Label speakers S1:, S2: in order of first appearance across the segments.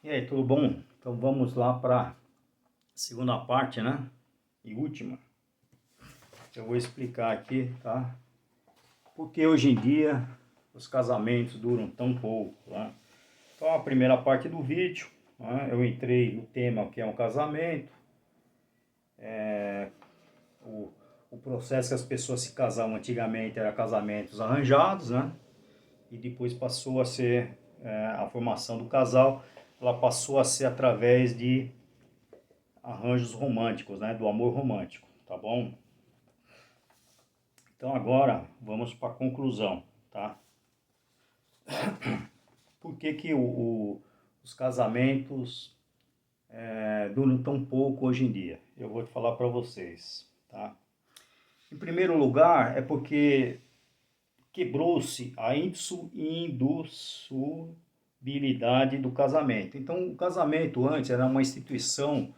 S1: E aí, tudo bom? Então vamos lá para a segunda parte, né? E última. Eu vou explicar aqui, tá? Porque hoje em dia os casamentos duram tão pouco, né? Então a primeira parte do vídeo, né? Eu entrei no tema que é um casamento, o, o processo que as pessoas se casavam antigamente era casamentos arranjados, né? E depois passou a ser a formação do casal, ela passou a ser através de arranjos românticos, né? Do amor romântico, tá bom? Então agora vamos para a conclusão, tá? Por que que os casamentos duram tão pouco hoje em dia? Eu vou falar para vocês, tá? Em primeiro lugar, é porque quebrou-se a indissolubilidade do casamento. Então, o casamento antes era uma instituição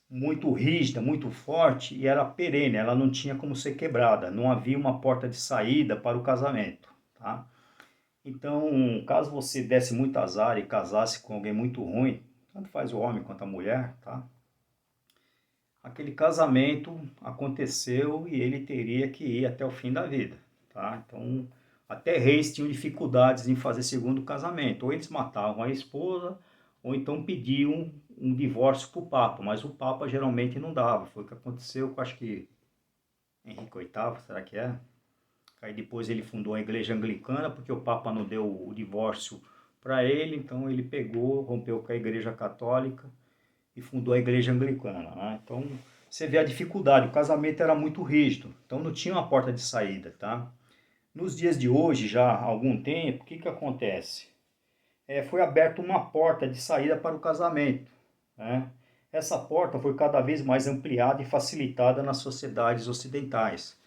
S1: muito rígida, muito forte e era perene, ela não tinha como ser quebrada, não havia uma porta de saída para o casamento, tá? Então, caso você desse muito azar e casasse com alguém muito ruim, tanto faz o homem quanto a mulher, tá? Aquele casamento aconteceu e ele teria que ir até o fim da vida, tá? Então, até reis tinham dificuldades em fazer segundo casamento. Ou eles matavam a esposa, ou então pediam um divórcio para o Papa, mas o Papa geralmente não dava. Foi o que aconteceu com, acho que, Henrique VIII, será que é? Aí depois ele fundou a igreja anglicana, porque o Papa não deu o divórcio para ele, então ele pegou, rompeu com a igreja católica e fundou a igreja anglicana, né? Então você vê a dificuldade, o casamento era muito rígido, então não tinha uma porta de saída, tá? Nos dias de hoje, já há algum tempo, o que que acontece? Foi aberta uma porta de saída para o casamento, né? Essa porta foi cada vez mais ampliada e facilitada nas sociedades ocidentais,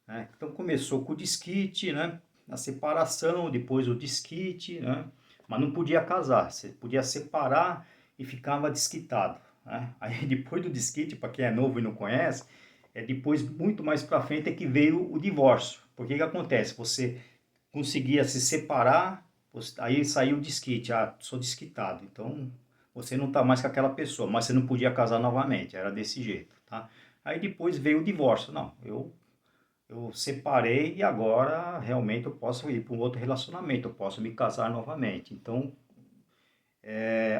S1: né? Então começou com o desquite, né? A separação, depois o desquite, né? Mas não podia casar, você podia separar e ficava desquitado, né? Aí depois do desquite, para quem é novo e não conhece, depois muito mais para frente é que veio o divórcio. Porque que acontece? Você conseguia se separar, aí saiu o desquite, ah, sou desquitado, então você não está mais com aquela pessoa, mas você não podia casar novamente, era desse jeito, tá? Aí depois veio o divórcio, não, eu separei e agora realmente eu posso ir para um outro relacionamento, eu posso me casar novamente. Então,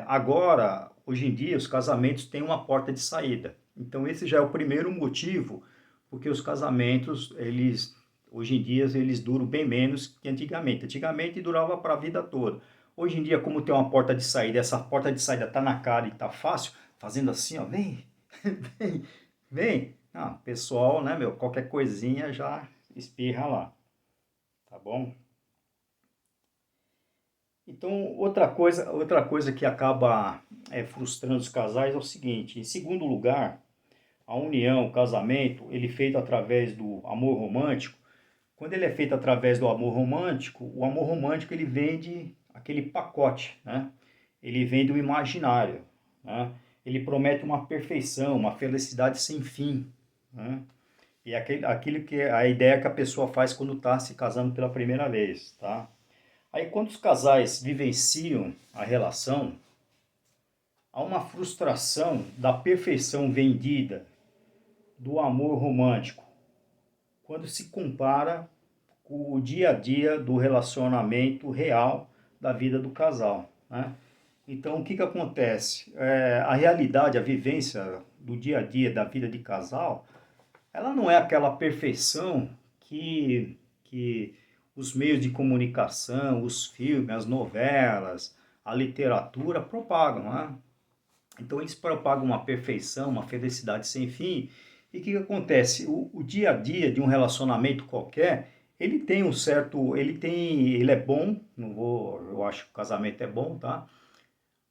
S1: agora, hoje em dia, os casamentos têm uma porta de saída. Então, esse já é o primeiro motivo porque os casamentos, eles, hoje em dia, eles duram bem menos que antigamente. Antigamente durava para a vida toda. Hoje em dia, como tem uma porta de saída, essa porta de saída está na cara e está fácil, fazendo assim, ó, vem, vem, vem. Ah, pessoal, né, meu, qualquer coisinha já espirra lá, tá bom? Então, outra coisa que acaba frustrando os casais é o seguinte: em segundo lugar, a união, o casamento, ele é feito através do amor romântico. Quando ele é feito através do amor romântico, o amor romântico ele vende aquele pacote, né? Ele vende o imaginário, né? Ele promete uma perfeição, uma felicidade sem fim, né? E aquilo que é a ideia que a pessoa faz quando está se casando pela primeira vez, tá? Aí quando os casais vivenciam a relação, há uma frustração da perfeição vendida, do amor romântico, quando se compara com o dia a dia do relacionamento real da vida do casal, né? Então, o que que acontece? A realidade, a vivência do dia a dia da vida de casal, ela não é aquela perfeição que os meios de comunicação, os filmes, as novelas, a literatura propagam, né? Então eles propagam uma perfeição, uma felicidade sem fim. E o que, que acontece? O dia a dia de um relacionamento qualquer, ele tem um certo, ele é bom, não vou, eu acho que o casamento é bom, tá?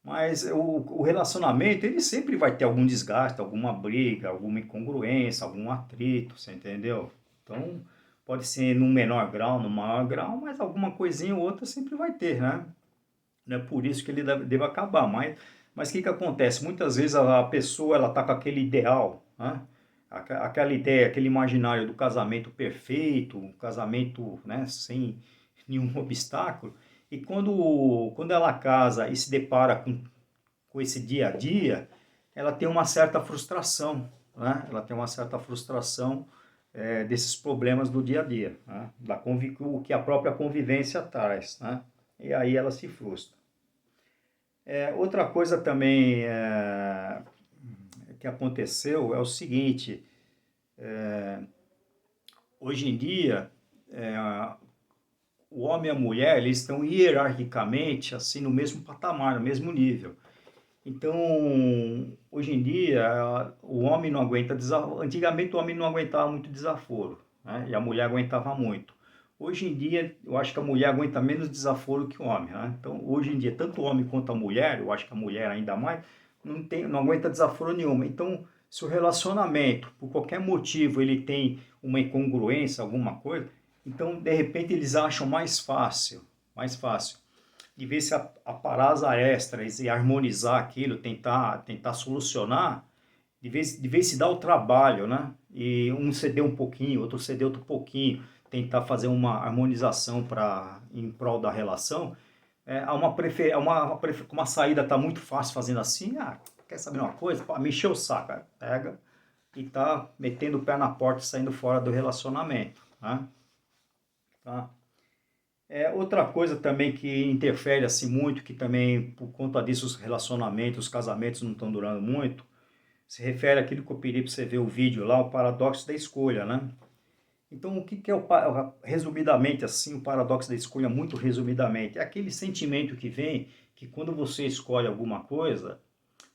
S1: Mas o relacionamento, ele sempre vai ter algum desgaste, alguma briga, alguma incongruência, algum atrito, você entendeu? Então, pode ser num menor grau, num maior grau, mas alguma coisinha ou outra sempre vai ter, né? Não é por isso que ele deve acabar, mas o que que acontece? Muitas vezes a pessoa, ela tá com aquele ideal, né? Aquela ideia, aquele imaginário do casamento perfeito, um casamento, né, sem nenhum obstáculo, e quando ela casa e se depara com com esse dia a dia, ela tem uma certa frustração, né? Ela tem uma certa frustração desses problemas do dia a dia, né? O que a própria convivência traz, né? E aí ela se frustra. Outra coisa também que aconteceu é o seguinte: hoje em dia, o homem e a mulher eles estão hierarquicamente assim no mesmo patamar, no mesmo nível. Então, hoje em dia, o homem não aguenta desaforo. Antigamente, o homem não aguentava muito desaforo, né? E a mulher aguentava muito. Hoje em dia, eu acho que a mulher aguenta menos desaforo que o homem, né? Então, hoje em dia, tanto o homem quanto a mulher, eu acho que a mulher ainda mais, não aguenta desaforo nenhuma. Então, se o relacionamento, por qualquer motivo, ele tem uma incongruência, alguma coisa, então, de repente, eles acham mais fácil de ver se aparar as arestas e harmonizar aquilo, tentar solucionar, de vez se dar o trabalho, né? E um ceder um pouquinho, outro ceder outro pouquinho, tentar fazer uma harmonização em prol da relação, uma saída está muito fácil fazendo assim, quer saber uma coisa? Pô, me encheu o saco, pega e tá metendo o pé na porta e saindo fora do relacionamento, né? Tá? Outra coisa também que interfere assim muito, que também por conta disso os relacionamentos, os casamentos não estão durando muito, se refere àquilo que eu pedi para você ver o vídeo lá, o paradoxo da escolha, né? Então, o que que é resumidamente assim, o paradoxo da escolha, muito resumidamente, é aquele sentimento que vem que quando você escolhe alguma coisa,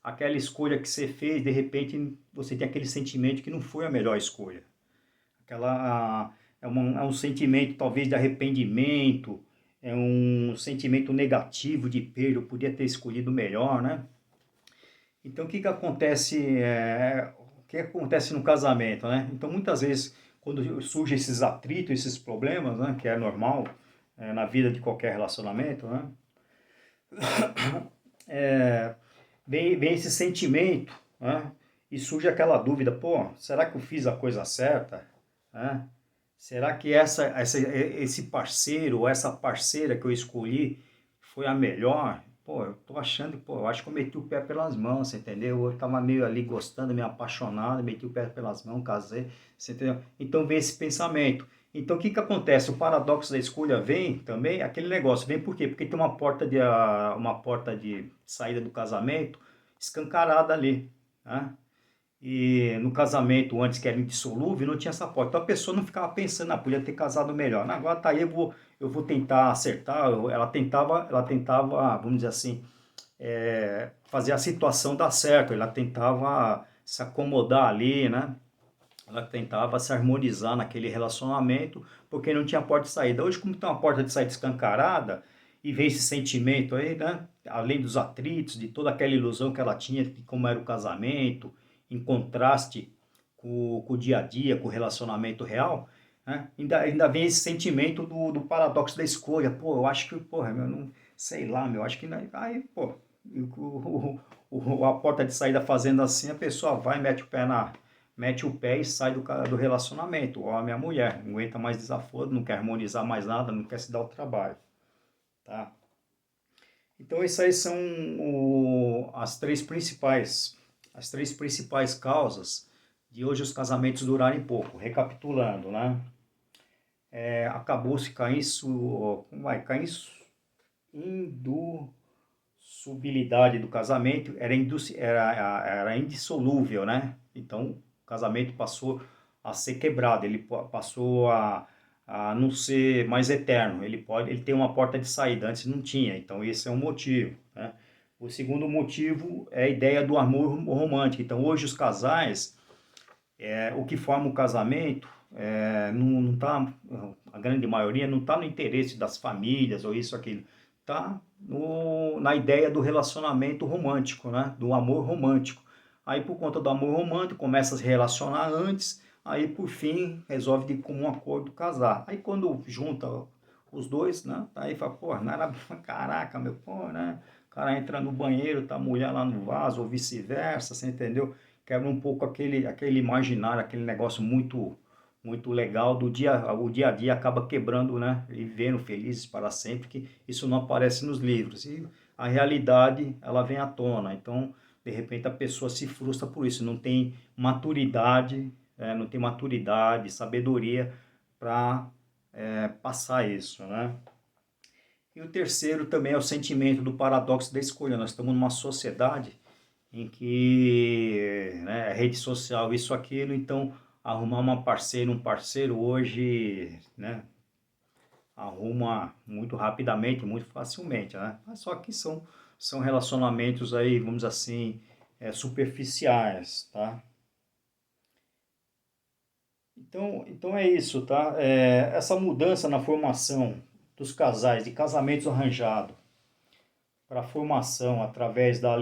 S1: aquela escolha que você fez, de repente você tem aquele sentimento que não foi a melhor escolha. É um sentimento talvez de arrependimento, é um sentimento negativo de perda, eu podia ter escolhido melhor, né? Então o que acontece no casamento, né? Então muitas vezes quando surgem esses atritos, esses problemas, né, que é normal na vida de qualquer relacionamento, né? Vem esse sentimento, né? E surge aquela dúvida, pô, será que eu fiz a coisa certa? Né? Será que esse parceiro ou essa parceira que eu escolhi foi a melhor? Pô, eu tô achando, pô, eu acho que eu meti o pé pelas mãos, você entendeu? Eu tava meio ali gostando, meio apaixonado, meti o pé pelas mãos, casei, você entendeu? Então vem esse pensamento. Então o que que acontece? O paradoxo da escolha vem também, aquele negócio, vem por quê? Porque tem uma porta de saída do casamento escancarada ali, né? E no casamento, antes que era indissolúvel, não tinha essa porta. Então a pessoa não ficava pensando, podia ter casado melhor. Não, agora tá aí, eu vou tentar acertar. Ela tentava, vamos dizer assim, fazer a situação dar certo. Ela tentava se acomodar ali, né? Ela tentava se harmonizar naquele relacionamento, porque não tinha porta de saída. Hoje, como tem uma porta de saída escancarada, e vem esse sentimento aí, né? Além dos atritos, de toda aquela ilusão que ela tinha de como era o casamento, em contraste com o dia a dia, com o relacionamento real, né? Ainda vem esse sentimento do paradoxo da escolha. Pô, eu acho que, porra, eu não sei lá, meu, acho que. Aí, pô, a porta de saída fazendo assim, a pessoa vai, mete o pé e sai do relacionamento, o homem e a mulher, não aguenta mais desaforo, não quer harmonizar mais nada, não quer se dar o trabalho, tá? Então essas aí são as três principais causas de hoje os casamentos durarem pouco. Recapitulando, né? Acabou-se caindo indissolubilidade do casamento, era indissolúvel, né? Então o casamento passou a ser quebrado, ele passou a não ser mais eterno, ele tem uma porta de saída, antes não tinha, então esse é um motivo, né? O segundo motivo é a ideia do amor romântico. Então hoje os casais, o que forma o casamento, não tá, a grande maioria não está no interesse das famílias ou isso, aquilo, está na ideia do relacionamento romântico, né? Do amor romântico. Aí por conta do amor romântico começa a se relacionar antes, aí por fim resolve de comum acordo casar. Aí quando junta os dois, né? Aí fala, pô, não era, caraca, meu, pô, né? O cara entra no banheiro, tá a mulher lá no vaso, ou vice-versa, você entendeu? Quebra um pouco aquele imaginário, aquele negócio muito legal do dia, o dia a dia acaba quebrando, né? E vivendo felizes para sempre, que isso não aparece nos livros. E a realidade ela vem à tona. Então, de repente a pessoa se frustra por isso, não tem maturidade, não tem maturidade, sabedoria para passar isso, né? E o terceiro também é o sentimento do paradoxo da escolha. Nós estamos numa sociedade em que, né, rede social, isso, aquilo, então arrumar uma parceira, um parceiro hoje, né, arruma muito rapidamente, muito facilmente, né? Mas só que são relacionamentos aí, vamos dizer assim, superficiais, tá? Então é isso, tá? Essa mudança na formação dos casais, de casamentos arranjados, para a formação através da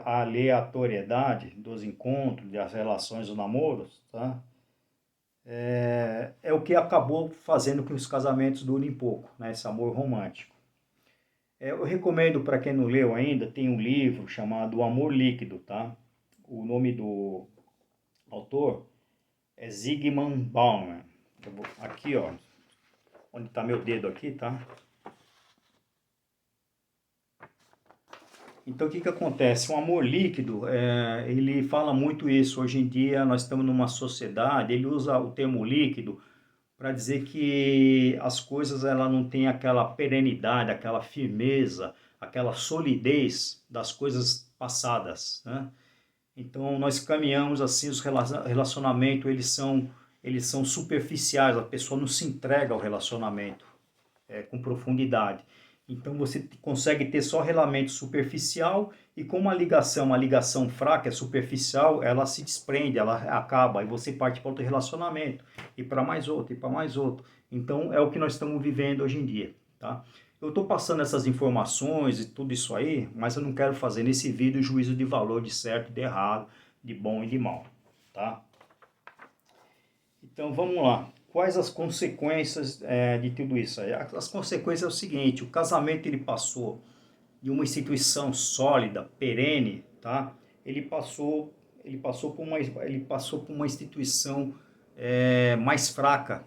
S1: aleatoriedade dos encontros, das relações, dos namoros, tá? É o que acabou fazendo que os casamentos durem pouco, né? Esse amor romântico. Eu recomendo para quem não leu ainda, tem um livro chamado O Amor Líquido, tá? O nome do autor é Zygmunt Bauman. Aqui, ó, onde está meu dedo aqui, tá? Então, o que que acontece? O amor líquido, ele fala muito isso. Hoje em dia, nós estamos numa sociedade, ele usa o termo líquido para dizer que as coisas ela não têm aquela perenidade, aquela firmeza, aquela solidez das coisas passadas, né? Então, nós caminhamos assim, os relacionamentos, eles são superficiais, a pessoa não se entrega ao relacionamento com profundidade. Então você consegue ter só relacionamento superficial e com uma ligação fraca, superficial, ela se desprende, ela acaba e você parte para outro relacionamento e para mais outro e para mais outro. Então é o que nós estamos vivendo hoje em dia, tá? Eu estou passando essas informações e tudo isso aí, mas eu não quero fazer nesse vídeo juízo de valor de certo e de errado, de bom e de mal, tá? Então vamos lá. Quais as consequências de tudo isso? As consequências é o seguinte: o casamento ele passou de uma instituição sólida, perene, tá? Ele passou por uma instituição mais fraca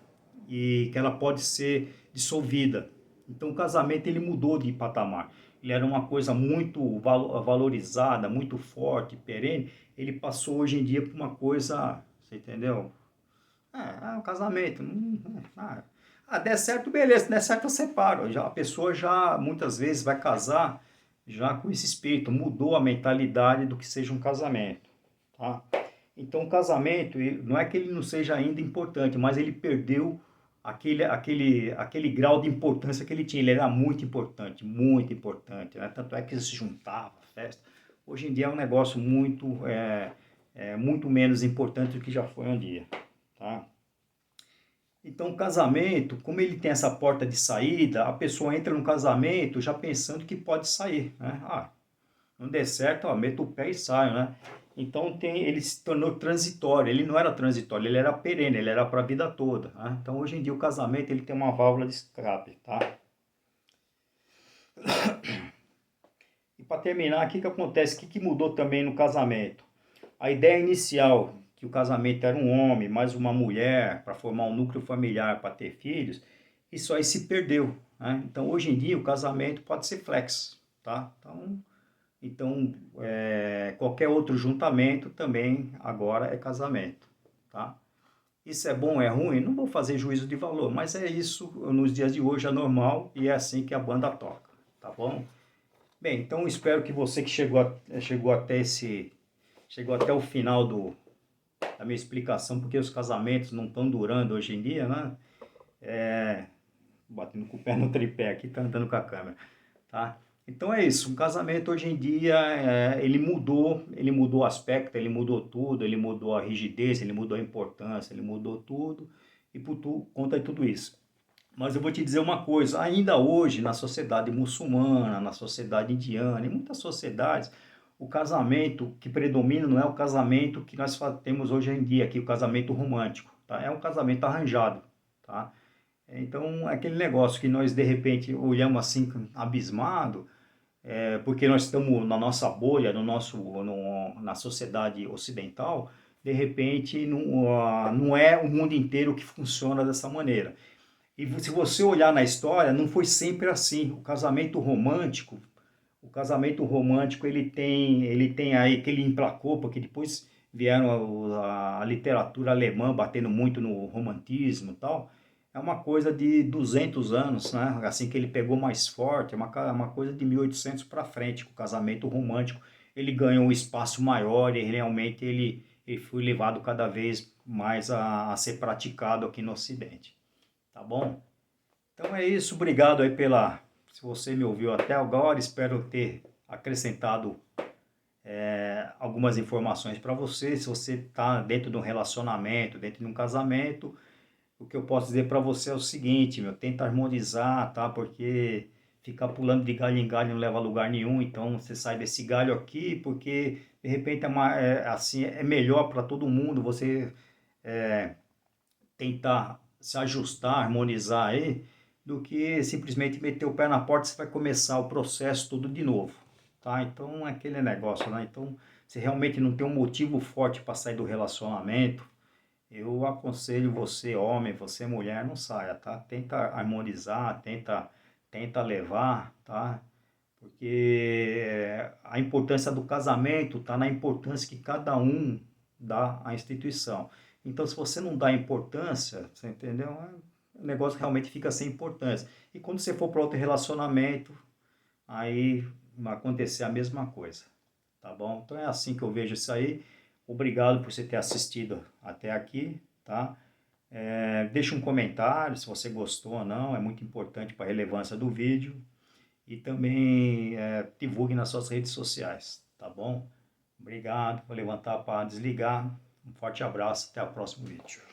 S1: e que ela pode ser dissolvida. Então o casamento ele mudou de patamar. Ele era uma coisa muito valorizada, muito forte, perene. Ele passou hoje em dia por uma coisa, você entendeu? Um casamento. Der certo, beleza. Se der certo, eu separo. A pessoa já, muitas vezes, vai casar já com esse espírito. Mudou a mentalidade do que seja um casamento. Tá? Então, o casamento, não é que ele não seja ainda importante, mas ele perdeu aquele grau de importância que ele tinha. Ele era muito importante, né? Tanto é que se juntava, festa. Hoje em dia é um negócio muito menos importante do que já foi um dia. Tá? Então, o casamento, como ele tem essa porta de saída, a pessoa entra no casamento já pensando que pode sair, né? Não der certo, meto o pé e saio, né? Então, ele se tornou transitório. Ele não era transitório, ele era perene, ele era para a vida toda, né? Então, hoje em dia, o casamento ele tem uma válvula de escape, tá? E para terminar, o que acontece? O que mudou também no casamento? A ideia inicial, que o casamento era um homem mais uma mulher para formar um núcleo familiar, para ter filhos, isso aí se perdeu, né? Então, hoje em dia, o casamento pode ser flex, tá? Então qualquer outro juntamento também agora é casamento, tá? Isso é bom, é ruim? Não vou fazer juízo de valor, mas é isso, nos dias de hoje é normal e é assim que a banda toca, tá bom? Bem, então espero que você que chegou até o final da minha explicação, porque os casamentos não estão durando hoje em dia, né? Batendo com o pé no tripé aqui, tá andando com a câmera, tá? Então é isso, o casamento hoje em dia, ele mudou o aspecto, ele mudou tudo, ele mudou a rigidez, ele mudou a importância, ele mudou tudo, e por conta de tudo isso. Mas eu vou te dizer uma coisa, ainda hoje na sociedade muçulmana, na sociedade indiana, em muitas sociedades, o casamento que predomina não é o casamento que nós temos hoje em dia, aqui, o casamento romântico, tá? É um casamento arranjado, tá? Então, aquele negócio que nós, de repente, olhamos assim, abismado, porque nós estamos na nossa bolha, na sociedade ocidental, de repente, não é o mundo inteiro que funciona dessa maneira. E se você olhar na história, não foi sempre assim. O casamento romântico, O casamento romântico ele tem aí que ele emplacou, porque depois vieram a literatura alemã batendo muito no romantismo e tal. É uma coisa de 200 anos, né? Assim que ele pegou mais forte, é uma coisa de 1800 para frente, que o casamento romântico ele ganhou um espaço maior e realmente ele foi levado cada vez mais a ser praticado aqui no Ocidente. Tá bom? Então é isso, obrigado aí se você me ouviu até agora, espero ter acrescentado algumas informações para você. Se você está dentro de um relacionamento, dentro de um casamento, o que eu posso dizer para você é o seguinte, meu, tenta harmonizar, tá? Porque ficar pulando de galho em galho não leva a lugar nenhum, então você sai desse galho aqui, porque de repente assim, é melhor para todo mundo você tentar se ajustar, harmonizar aí, do que simplesmente meter o pé na porta e você vai começar o processo tudo de novo, tá? Então é aquele negócio, né? Então, se realmente não tem um motivo forte para sair do relacionamento, eu aconselho você, homem, você, mulher, não saia, tá? Tenta harmonizar, tenta levar, tá? Porque a importância do casamento está na importância que cada um dá à instituição. Então, se você não dá importância, você entendeu? O negócio realmente fica sem importância. E quando você for para outro relacionamento, aí vai acontecer a mesma coisa, tá bom? Então é assim que eu vejo isso aí. Obrigado por você ter assistido até aqui, tá? Deixa um comentário se você gostou ou não, é muito importante para a relevância do vídeo. E também divulgue nas suas redes sociais, tá bom? Obrigado, vou levantar para desligar. Um forte abraço, até o próximo vídeo.